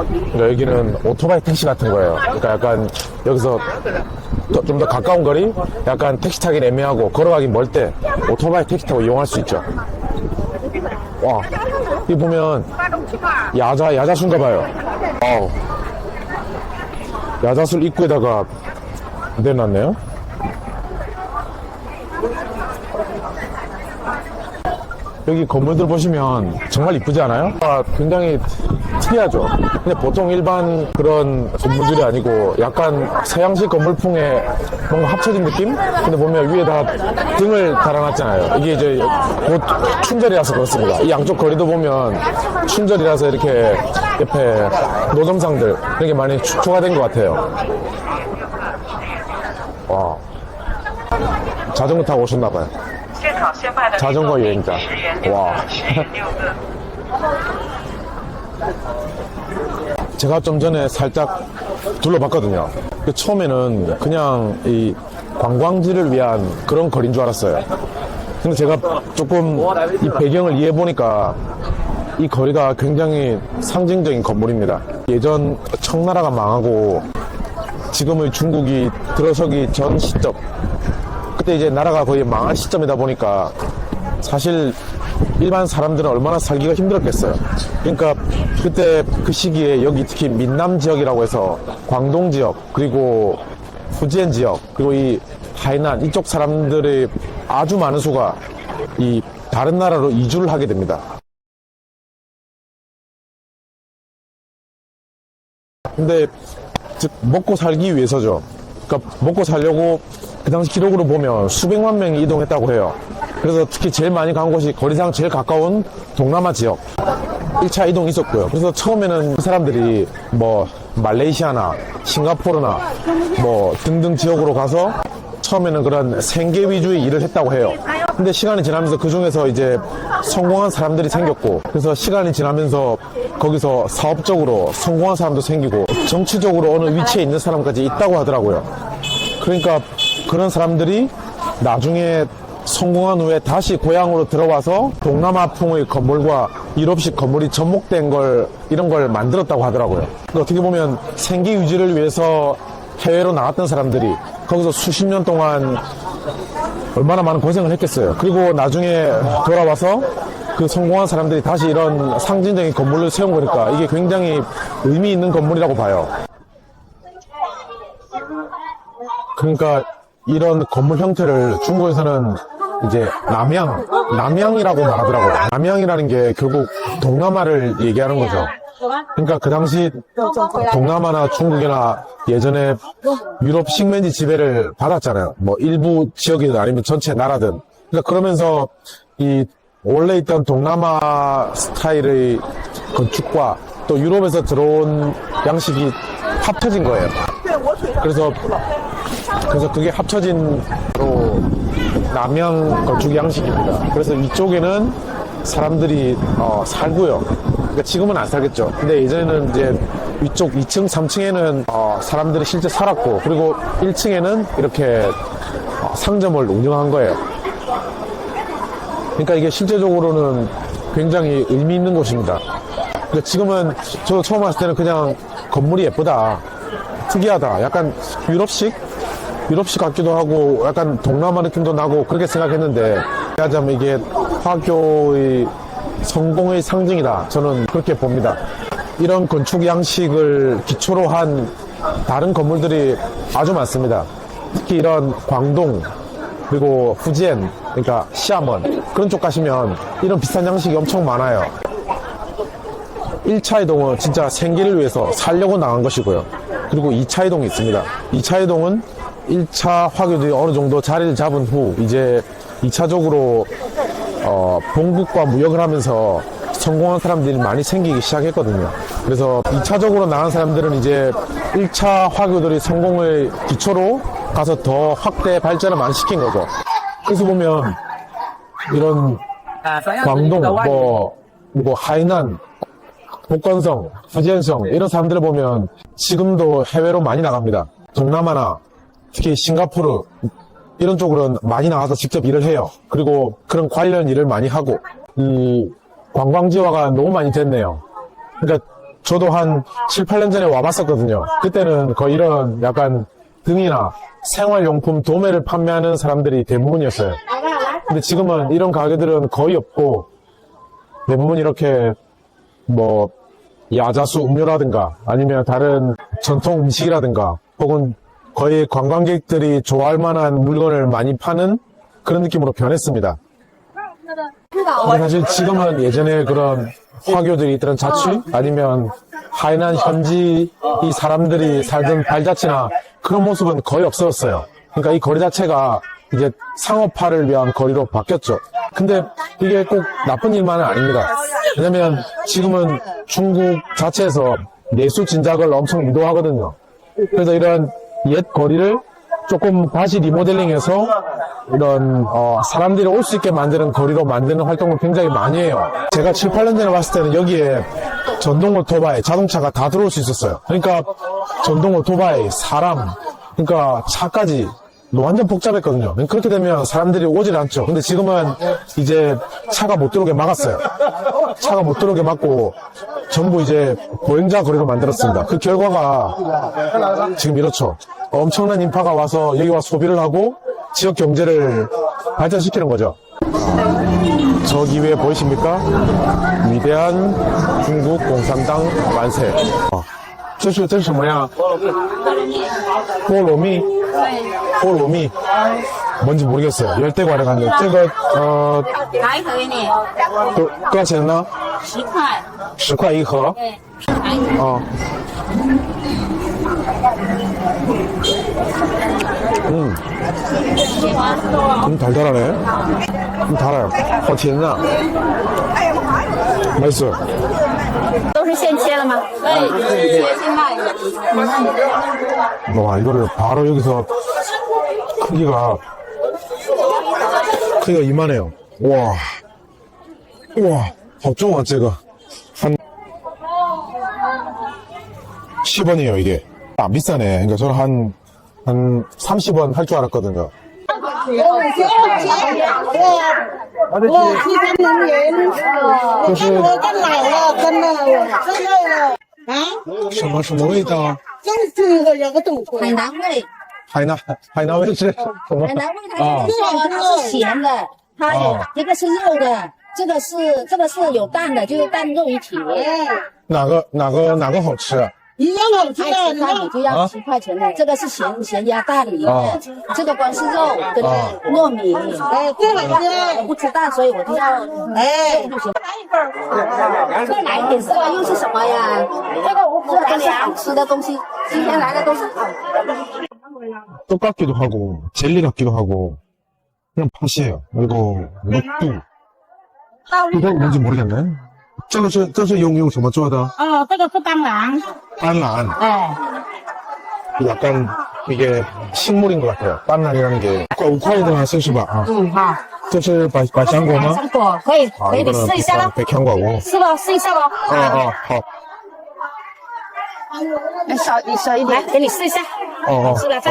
그러니까 여기는 오토바이 택시 같은 거예요. 그러니까 약간 여기서 좀 더 가까운 거리, 약간 택시 타긴 애매하고 걸어가긴 멀 때 오토바이 택시 타고 이용할 수 있죠. 와, 여기 보면 야자수인가 봐요. 야자수 입구에다가 내놨네요. 여기 건물들 보시면 정말 이쁘지 않아요? 굉장히 특이하죠. 근데 보통 일반 그런 건물들이 아니고 약간 서양식 건물풍의 뭔가 합쳐진 느낌? 근데 보면 위에다 등을 달아놨잖아요. 이게 이제 곧 춘절이라서 그렇습니다. 이 양쪽 거리도 보면 춘절이라서 이렇게 옆에 노점상들 이렇게 많이 추가된 것 같아요. 와, 자전거 타고 오셨나봐요. 자전거 여행자. 와. 제가 좀 전에 살짝 둘러봤거든요. 처음에는 그냥 이 관광지를 위한 그런 거리인 줄 알았어요. 근데 제가 조금 이 배경을 이해해보니까 이 거리가 굉장히 상징적인 건물입니다. 예전 청나라가 망하고 지금의 중국이 들어서기 전 시점, 그때 이제 나라가 거의 망할 시점이다 보니까 사실 일반 사람들은 얼마나 살기가 힘들었겠어요. 그러니까 그때 그 시기에 여기 특히 민남 지역이라고 해서 광동 지역, 그리고 후지엔 지역, 그리고 이 하이난 이쪽 사람들의 아주 많은 수가 이 다른 나라로 이주를 하게 됩니다. 근데 즉 먹고 살기 위해서죠. 그러니까 먹고 살려고 그 당시 기록으로 보면 수백만 명이 이동했다고 해요. 그래서 특히 제일 많이 간 곳이 거리상 제일 가까운 동남아 지역 1차 이동이 있었고요. 그래서 처음에는 그 사람들이 뭐 말레이시아나 싱가포르나 뭐 등등 지역으로 가서 처음에는 그런 생계 위주의 일을 했다고 해요. 근데 시간이 지나면서 그 중에서 이제 성공한 사람들이 생겼고, 그래서 시간이 지나면서 거기서 사업적으로 성공한 사람도 생기고 정치적으로 어느 위치에 있는 사람까지 있다고 하더라고요. 그러니까 그런 사람들이 나중에 성공한 후에 다시 고향으로 들어와서 동남아풍의 건물과 유럽식 건물이 접목된 걸, 이런 걸 만들었다고 하더라고요. 그러니까 어떻게 보면 생계 유지를 위해서 해외로 나갔던 사람들이 거기서 수십 년 동안 얼마나 많은 고생을 했겠어요. 그리고 나중에 돌아와서 그 성공한 사람들이 다시 이런 상징적인 건물을 세운 거니까 이게 굉장히 의미 있는 건물이라고 봐요. 그러니까 이런 건물 형태를 중국에서는 이제 남양이라고 말하더라고요. 남양이라는 게 결국 동남아를 얘기하는 거죠. 그러니까 그 당시 동남아나 중국이나 예전에 유럽 식민지 지배를 받았잖아요. 뭐 일부 지역이든 아니면 전체 나라든. 그러니까 그러면서 이 원래 있던 동남아 스타일의 건축과 또 유럽에서 들어온 양식이 합쳐진 거예요. 그래서 그게 합쳐진 또 남양 건축 양식입니다. 그래서 이쪽에는 사람들이 살고요. 그러니까 지금은 안 살겠죠. 근데 예전에는 이제 위쪽 2층, 3층에는 사람들이 실제 살았고, 그리고 1층에는 이렇게 상점을 운영한 거예요. 그러니까 이게 실제적으로는 굉장히 의미 있는 곳입니다. 그러니까 지금은 저도 처음 왔을 때는 그냥 건물이 예쁘다, 특이하다, 약간 유럽식 같기도 하고 약간 동남아 느낌도 나고 그렇게 생각했는데, 하자면 이게 화교의 성공의 상징이다, 저는 그렇게 봅니다. 이런 건축 양식을 기초로 한 다른 건물들이 아주 많습니다. 특히 이런 광동, 그리고 후지엔, 그러니까 시아먼 그런 쪽 가시면 이런 비슷한 양식이 엄청 많아요. 1차 이동은 진짜 생계를 위해서 살려고 나간 것이고요. 그리고 2차 이동이 있습니다. 2차 이동은 1차 화교들이 어느 정도 자리를 잡은 후 이제 2차적으로 본국과 무역을 하면서 성공한 사람들이 많이 생기기 시작했거든요. 그래서 2차적으로 나간 사람들은 이제 1차 화교들이 성공을 기초로 가서 더 확대 발전을 많이 시킨 거죠. 그래서 보면 이런 광동, 뭐 하이난, 복건성, 후지엔성 이런 사람들을 보면 지금도 해외로 많이 나갑니다. 동남아나 특히 싱가포르 이런 쪽으로는 많이 나가서 직접 일을 해요. 그리고 그런 관련 일을 많이 하고, 이 관광지화가 너무 많이 됐네요. 그러니까 저도 한 7, 8년 전에 와봤었거든요. 그때는 거의 이런 약간 등이나 생활용품 도매를 판매하는 사람들이 대부분이었어요. 근데 지금은 이런 가게들은 거의 없고 대부분 이렇게 뭐 야자수 음료라든가 아니면 다른 전통 음식이라든가 혹은 거의 관광객들이 좋아할 만한 물건을 많이 파는 그런 느낌으로 변했습니다. 근데 사실 지금은 예전에 그런 화교들이 있던 자취 아니면 하이난 현지 이 사람들이 살던 발자취나 그런 모습은 거의 없어졌어요. 그러니까 이 거리 자체가 이제 상업화를 위한 거리로 바뀌었죠. 근데 이게 꼭 나쁜 일만은 아닙니다. 왜냐면 지금은 중국 자체에서 내수 진작을 엄청 유도하거든요. 그래서 이런 옛 거리를 조금 다시 리모델링해서 이런 사람들이 올 수 있게 만드는 거리로 만드는 활동을 굉장히 많이 해요. 제가 7, 8년 전에 봤을 때는 여기에 전동 오토바이, 자동차가 다 들어올 수 있었어요. 그러니까 전동 오토바이, 사람, 그러니까 차까지 완전 복잡했거든요. 그렇게 되면 사람들이 오질 않죠. 근데 지금은 이제 차가 못 들어오게 막았어요. 차가 못 들어오게 막고 전부 이제 보행자 거리로 만들었습니다. 그 결과가 지금 이렇죠. 엄청난 인파가 와서 여기 와 소비를 하고 지역 경제를 발전시키는 거죠. 저기 위에 보이십니까? 위대한 중국 공산당 만세. 这是什么呀？菠萝蜜，菠萝蜜， 뭔지 모르겠어요. 열대 과일 같네. 这个还可以呢，多少钱呢？ 10块， 10块一盒。对，哦。달달하네. 달아요. 好甜啊. 맛있어요. 都是现切的吗？对，现卖的。 와, 이거를 바로 여기서 크기가 이만해요. 와, 好重啊, 제가. 한 10원이에요, 이게. 안 비싸네. 그러니까 저는 한 30원 할 줄 알았거든요. 我去跟能源，我看我跟老了，跟了，真的了啊！什么味道？就是有个豆腐，海南味，海南味是什么？海南味它就是说它是咸的，它一个是肉的，这个是有蛋的，就是蛋肉一体。哪个好吃啊？一样好吃的。那你就要10块钱的，这个是咸鸭蛋里面，这个光是肉跟糯米，这个是我不吃蛋，所以我就要肉就行。再来一点是吧？又是什么呀？这个我不来是好吃的东西，今天来的都是好的。 떡 같기도 하고 젤리 같기도 하고 그냥 팥이에요. 그리고 녹두. 이거 뭔지 모르겠네. 这是用什么做的？哦，这个是当然。 빤란. 哎， 약간 이게 식물인 것 같아요. 빤란이라는 게. 5块的是是吧？啊，好，这是百香果吗？香果可以，可以，你 이거는 试一下咯， 백향과고. 是咯，试一下咯。好。小一点，给你试一下。是的，这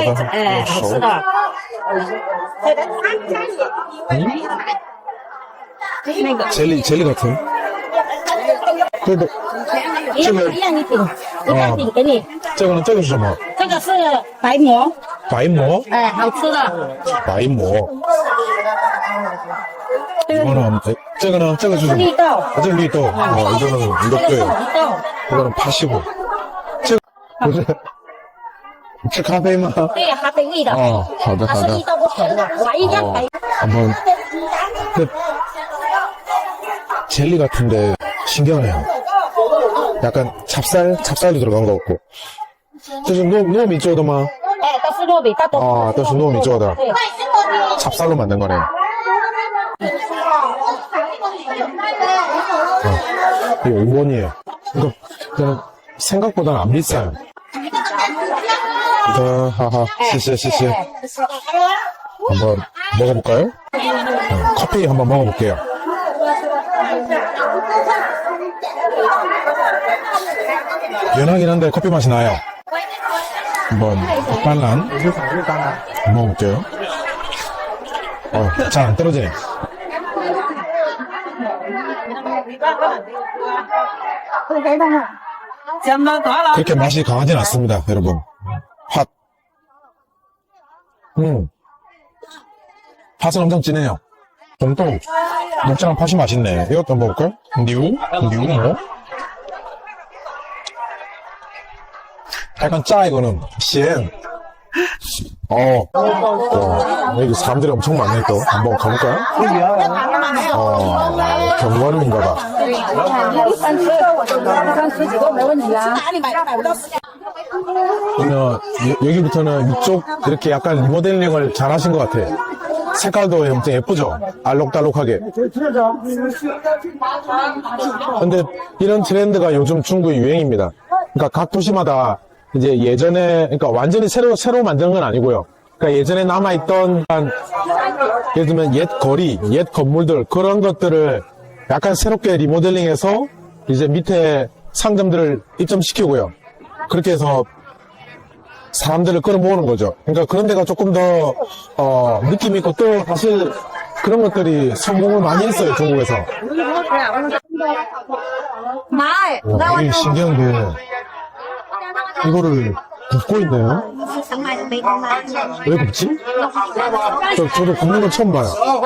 好吃的。那个 젤리 같은. 그래도 一样一顶，一样顶给你。这个是什么？这个是白馍，白馍。哎，好吃的。白馍。 이거는这个呢？这个是什么？绿豆。这是绿豆。이거는 녹두예요. 绿豆。 이거는 팥이고. 不是是咖啡吗？对，咖啡味的。好的。它是绿豆不甜的，还一样白。 한번 젤리 같은데 신기하네요. 약간 찹쌀도 들어간 것 같고. 这是糯米做的吗？哎，都是糯米，大多。都是糯米做的。 对。 찹쌀로 만든 거네요. 이게 5원이에요. 이거 그냥 생각보다는 안 비싸요. 하하, 시시. 한번 먹어볼까요? 커피 한번 먹어볼게요. 연하긴 한데 커피 맛이 나요. 한번 빨란 먹어볼게요. 잘 안 떨어지네. 그렇게 맛이 강하진 않습니다, 여러분. 팥. 팥은 엄청 진해요. 또 녹장한 팥이 맛있네. 이것도 먹을까? 뉴 뭐? 약간 짜, 이거는. 시엔. 여기 사람들이 엄청 많네, 또. 한번 가볼까요? 견과류인가 봐. 여기부터는 이쪽 이렇게 약간 리모델링을 잘 하신 것 같아. 색깔도 엄청 예쁘죠? 알록달록하게. 근데 이런 트렌드가 요즘 중국의 유행입니다. 그러니까 각 도시마다 이제 예전에, 그러니까 완전히 새로 만드는 건 아니고요. 그러니까 예전에 남아있던, 예를 들면 옛 거리, 옛 건물들, 그런 것들을 약간 새롭게 리모델링해서 이제 밑에 상점들을 입점시키고요. 그렇게 해서 사람들을 끌어모으는 거죠. 그러니까 그런 데가 조금 더, 느낌 있고 또 사실 그런 것들이 성공을 많이 했어요, 중국에서. 와, 이게 신기한 게, 이거를 굽고 있네요. 왜 굽지? 저도 굽는 건 처음 봐요. 와,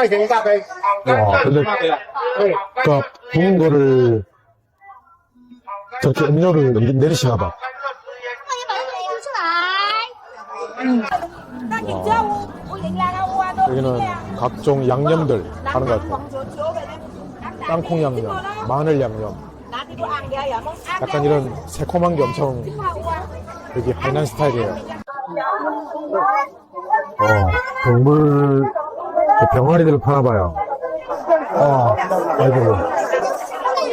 근데, 그니까, 굽는 거를, 저렇게 음료를 내리시나 봐. 여기는 각종 양념들 하는 것 같아요. 땅콩 양념, 마늘 양념. 약간 이런 새콤한 게 엄청 여기 하이난 스타일이에요. 동물 병아리들을 파나봐요. 아이고,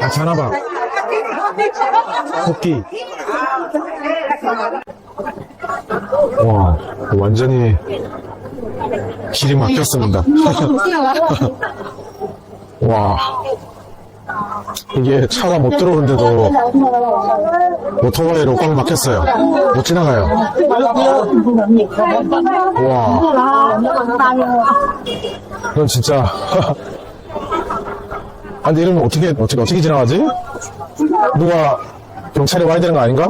괜찮아봐. 토끼. 와, 완전히 길이 막혔습니다. 와, 이게 차가 못 들어오는데도 오토바이로 꽉 막혔어요. 못 지나가요. 와, 이건 진짜. 근데 이러면 어떻게 지나가지? 누가 경찰이 와야 되는 거 아닌가?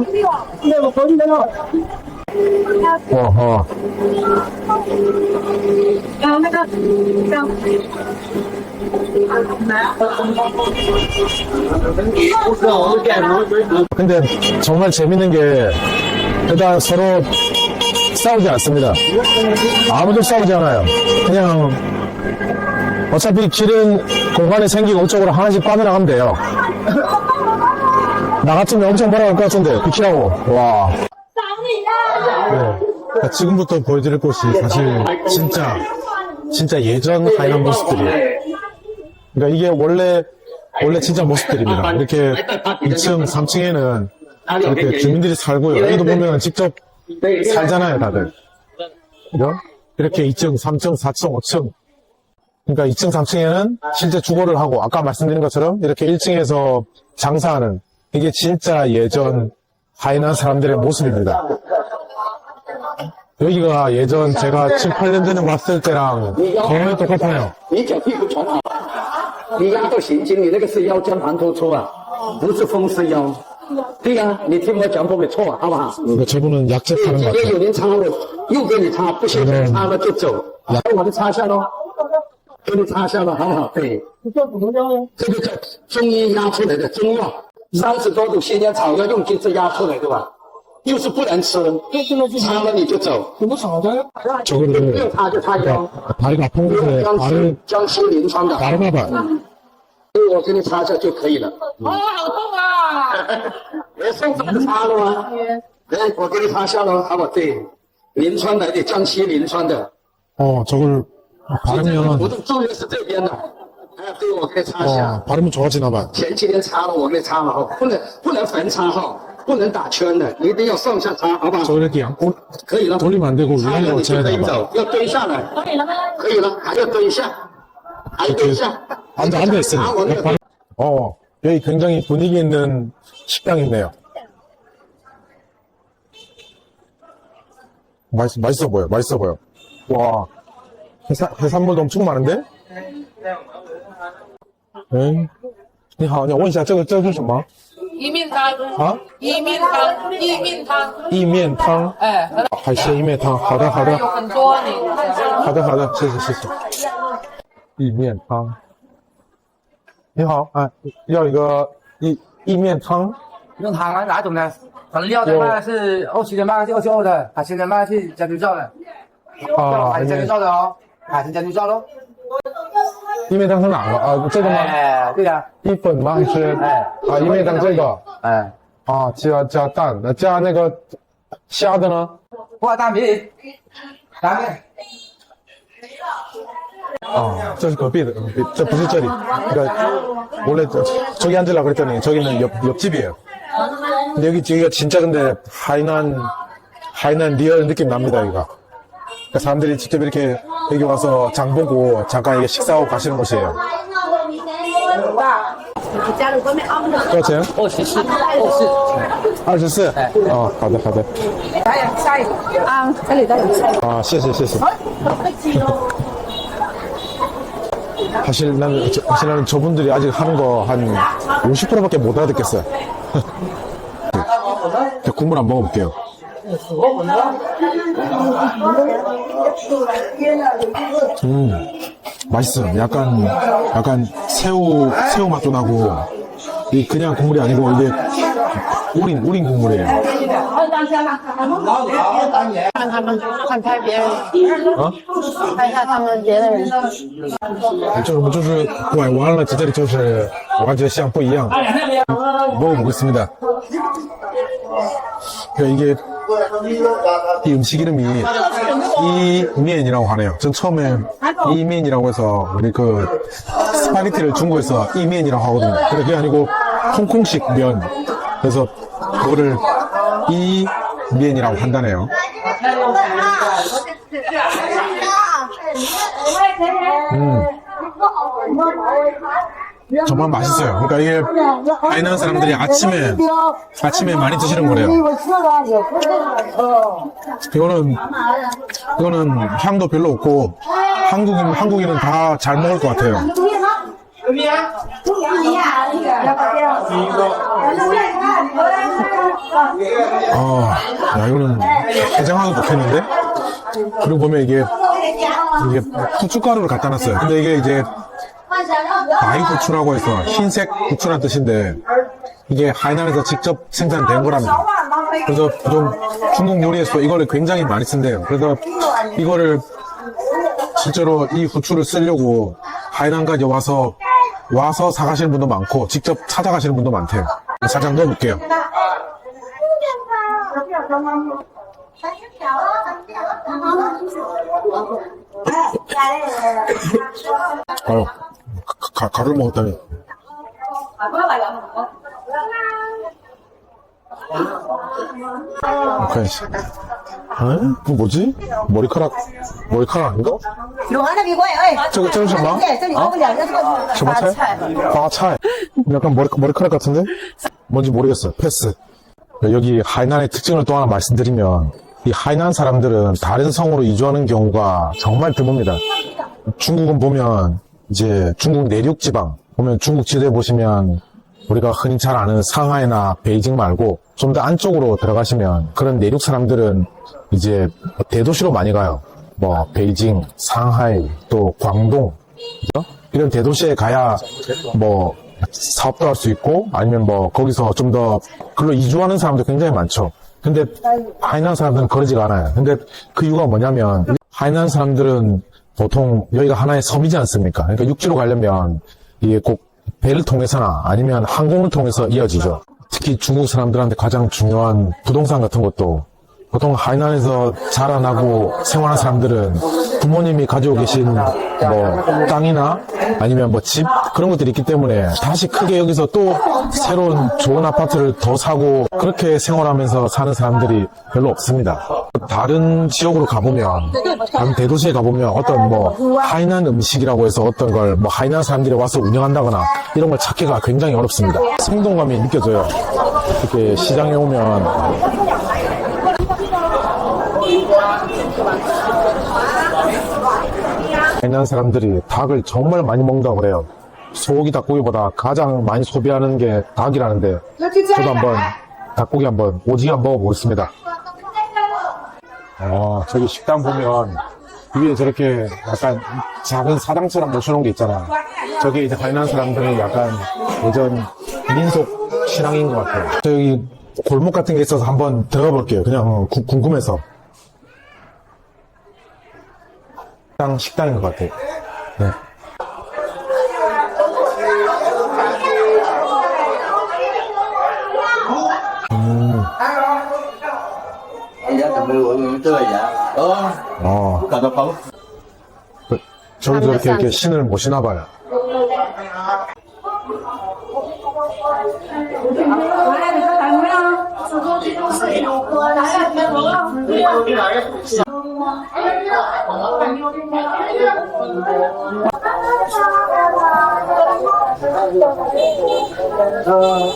근데 정말 재밌는 게 일단 서로 싸우지 않습니다. 아무도 싸우지 않아요. 그냥 어차피 길은 공간이 생기고 이쪽으로 하나씩 빠져나가면 돼요. 나 같으면 엄청 벌어갈 것 같은데 비키라고. 와. 네. 지금부터 보여드릴 곳이 사실 진짜 예전 하이난 모습들이에요. 그러니까 이게 원래 진짜 모습들입니다. 이렇게 2층, 3층에는 이렇게 주민들이 살고요. 여기도 보면 직접 살잖아요, 다들. 그죠? 이렇게 2층, 3층, 4층, 5층. 그러니까 2층, 3층에는 실제 주거를 하고 아까 말씀드린 것처럼 이렇게 1층에서 장사하는 이게 진짜 예전 하이난 사람들의 모습입니다. 여기가 예전 제가 7, 8년 전에 왔을 때랑 거의 똑같아요. 你脚屁股床好，你压到行经，你那个是腰间盘突出啊，不是风湿腰。对呀、你听我讲不会错，好不好？ 저분은 약재 파는 것 左边 같아요. 有人插了，右边你插，不行插了就走，我的插下喽，给你插下了，好不好？对，这个叫中医压出来的中药，30多度新鲜草药用精制压出来的吧。又是不能吃，插了你就走。不 저거를 用插就插腰， 다리가 아픈 곳에 발을 江西临川的， 바르나봐요. 我给你插一下就可以了。好痛啊！我上次不是插了吗？来，我给你插下了，好不好？对，临川来的，江西临川的。 저걸 바르면 我的住院是这边的。哎，对，我给你插一下。 바르면 좋아지나 봐요. 前几天插了，我给你插了哈，不能横插哈，不能打圈的，一定要上下插，好不好？ 저 이렇게 양꼬 可以了， 돌리면 안 되고 插了 위로 你就 쳐야 可以 되나 봐요. 走，要蹲下来。可以了吗？可以了，还要蹲下，还要蹲下。 앉아있어요. 插我那个。 여기 굉장히 분위기 있는 식당이 있네요. 맛있어 보여. 와, 해산물도 엄청 많은데? 응? 你好，我问一下，这是什么？一面汤啊，一面汤，一面汤，意面汤，哎，很海鲜意面汤。好的，好的，有很多你。好的，好的，谢谢，谢谢。意面汤。你好，啊，要一个意面汤。用汤啊，哪种呢？可能料的话是27的话是22的，海鲜的话是加牛照的。啊，海鲜加牛照的哦，海鲜加牛照喽。意面汤是哪个啊？这个吗？哎，对的。意粉吗？还是？啊，意面汤这个。哎，啊，加蛋，那加那个虾的呢？挂蛋皮，蛋面。아, 저隔壁的, 저 不是这里. 그러니까 원래 저기 앉으려고 그랬더니 저기는 옆집이에요. 근데 여기가 진짜 근데 하이난 리얼 느낌 납니다, 여기가. 그러니까 사람들이 직접 이렇게 여기 와서 장 보고 잠깐 이게 식사하고 가시는 곳이에요. 多少钱24， 24. 어, 好的, 好的. 啊，这里都有菜。 아, 谢谢. 사실 나는 저분들이 아직 하는 거 한 50%밖에 못 알아듣겠어요. 국물 안 먹어볼게요. 맛있어요. 약간 새우 맛도 나고, 이 그냥 국물이 아니고 이게 우린 국물이에요. 看他们看拍别人，看一下他们别的人。就是拐弯了，这里就是完全像不一样。 먹어보겠습니다. 그러니까 이게 이 음식 이름이 이면이라고 하네요. 전 처음에 이면이라고 해서 우리 그 스파게티를 중국에서 이면이라고 하거든요. 근데 그게 아니고 홍콩식 면. 그래서 그거를 이면이라고 한다네요. 정말 맛있어요. 그러니까 이게 하이난 사람들이 아침에 많이 드시는 거래요. 이거는 향도 별로 없고 한국인은 다 잘 먹을 것 같아요. 야, 이거는 해장하기 좋겠는데? 그리고 보면 이게 후춧가루를 갖다 놨어요. 근데 이게 이제 바이 후추라고 해서 흰색 후추란 뜻인데 이게 하이난에서 직접 생산된 거랍니다. 그래서 보통 중국 요리에서 이걸 굉장히 많이 쓴대요. 그래서 이거를 실제로 이 후추를 쓰려고 하이난까지 와서 사가시는 분도 많고 직접 찾아가시는 분도 많대요. 살짝 넣어볼게요. 아유, 가루를 먹었다니. 오케이. 에? 그 뭐지? 머리카락 아닌가? 有啊，那比过哎。 저거什么? 这里我们两个这个 저거 차이? 바차이. 약간 머리카락 같은데? 뭔지 모르겠어요. 패스. 여기 하이난의 특징을 또 하나 말씀드리면 이 하이난 사람들은 다른 성으로 이주하는 경우가 정말 드뭅니다. 중국은 보면 이제 중국 내륙 지방 보면 중국 지도에 보시면 우리가 흔히 잘 아는 상하이나 베이징 말고 좀 더 안쪽으로 들어가시면 그런 내륙 사람들은 이제 대도시로 많이 가요. 뭐 베이징, 상하이, 또 광동 그죠? 이런 대도시에 가야 뭐 사업도 할 수 있고 아니면 뭐 거기서 좀 더 글로 이주하는 사람도 굉장히 많죠. 근데 하이난 사람들은 그러지가 않아요. 근데 그 이유가 뭐냐면 하이난 사람들은 보통 여기가 하나의 섬이지 않습니까? 그러니까 육지로 가려면 이게 꼭 배를 통해서나 아니면 항공을 통해서 이어지죠. 특히 중국 사람들한테 가장 중요한 부동산 같은 것도 보통 하이난에서 자라나고 생활하는 사람들은 부모님이 가지고 계신 뭐 땅이나 아니면 뭐 집 그런 것들이 있기 때문에 다시 크게 여기서 또 새로운 좋은 아파트를 더 사고 그렇게 생활하면서 사는 사람들이 별로 없습니다. 다른 지역으로 가보면 다른 대도시에 가보면 어떤 뭐 하이난 음식이라고 해서 어떤 걸 뭐 하이난 사람들이 와서 운영한다거나 이런 걸 찾기가 굉장히 어렵습니다. 생동감이 느껴져요. 이렇게 시장에 오면 하이난 사람들이 닭을 정말 많이 먹는다고 그래요. 소고기 닭고기보다 가장 많이 소비하는 게 닭이라는데 저도 한번 닭고기 한번 오지게 한번 먹어보겠습니다. 저기 식당 보면 위에 저렇게 약간 작은 사당처럼 모셔놓은 게 있잖아. 저게 이제 하이난 사람들의 약간 예전 민속 신앙인 것 같아요. 저기 골목 같은 게 있어서 한번 들어가 볼게요. 그냥 궁금해서. 식당인 것 같아요. 네. 저기도 이렇게 신을 모시나 봐요.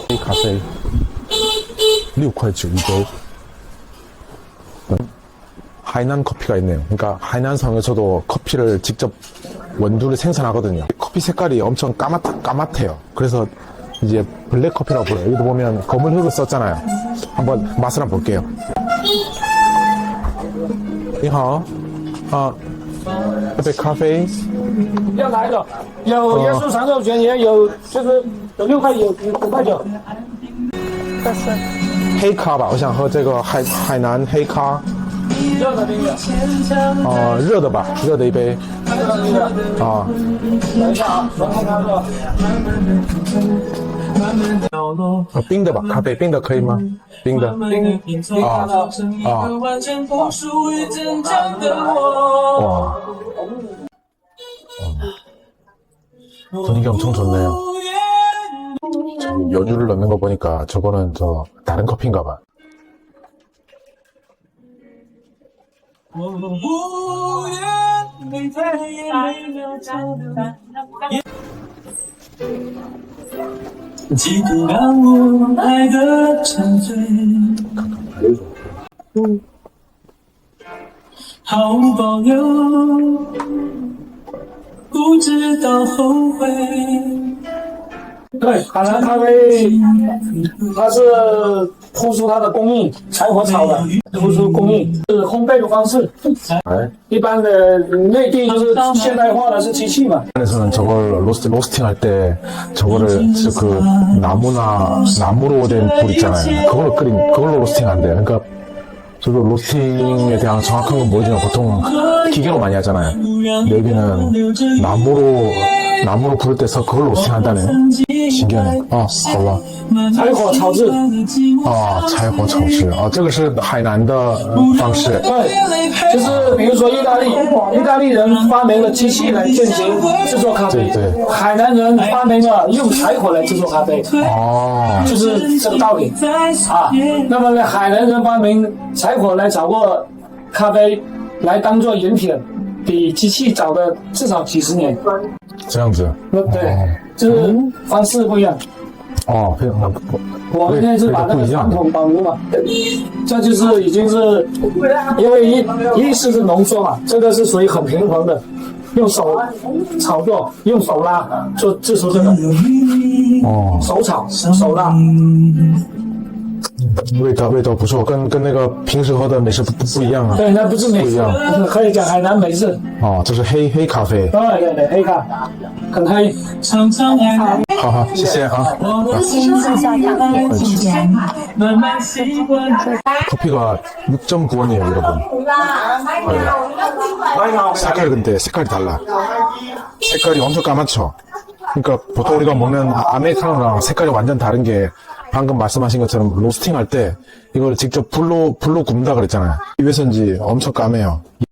이 카페 6块9一杯. 하이난 커피가 있네요. 그러니까 하이난 성에서도 커피를 직접 원두를 생산하거든요. 커피 색깔이 엄청 까맣대요. 그래서 이제 블랙 커피라고 불러요. 여기도 보면 검은 흙을 썼잖아요. 한번 맛을 한번 볼게요. 你好，一杯咖啡。要哪一个？有椰树长寿卷，也有就是有6块，有5块9。黑咖吧，我想喝这个海南黑咖。热的冰的。热的吧，热的一杯。啊。等一下啊，我看看这。冰的吧，咖啡冰的可以吗？冰的。와. 분위기 엄청 좋네요. 연유를 넣는 거 보니까 저거는 다른 커피인가 봐.对，海南咖啡，它是突出它的工艺，柴火炒的，突出工艺是烘焙的方式。一般的内地就是现代化的是机器嘛。 에서는 저걸 로스팅 할 때 저거를 그 나무로 된 불 있잖아요. 그걸로 로스팅 한대요. 그러니까 저도 로스팅에 대한 정확한 건 모르지만 보통 기계로 많이 하잖아요. 근데 여기는 나무로 불을 떼서 그걸로 로스팅 한다네. 신기하네. 好了。柴火炒制。柴火炒制。这个是海南的方式。对，就是比如说意大利人发明了机器来进行制作咖啡，对，海南人发明了用柴火来制作咖啡，就是这个道理啊。那么呢，海南人发明柴火来炒过咖啡，来当做饮品，比机器早的至少几十年。这样子。对，就是方式不一样。我们现在是把那个传统保留嘛，这就是已经是因为意式是浓缩嘛，这个是属于很平衡的，用手炒作，用手拉做制出这个。手炒手拉。味道不错，跟那个平时喝的美式不一样啊。对，那不是美式，可以讲海南美式。这是黑咖啡。对，黑咖，很黑。好，谢谢啊。 커피가 6.9원이에요, 여러분. 근데 색깔이 달라. 색깔이 엄청 까맣죠? 그러니까 보통 우리가 먹는 아메리카노랑 색깔이 완전 다른 게 방금 말씀하신 것처럼 로스팅 할 때 이걸 직접 불로 굽는다 그랬잖아요. 이 왜선지 엄청 까매요.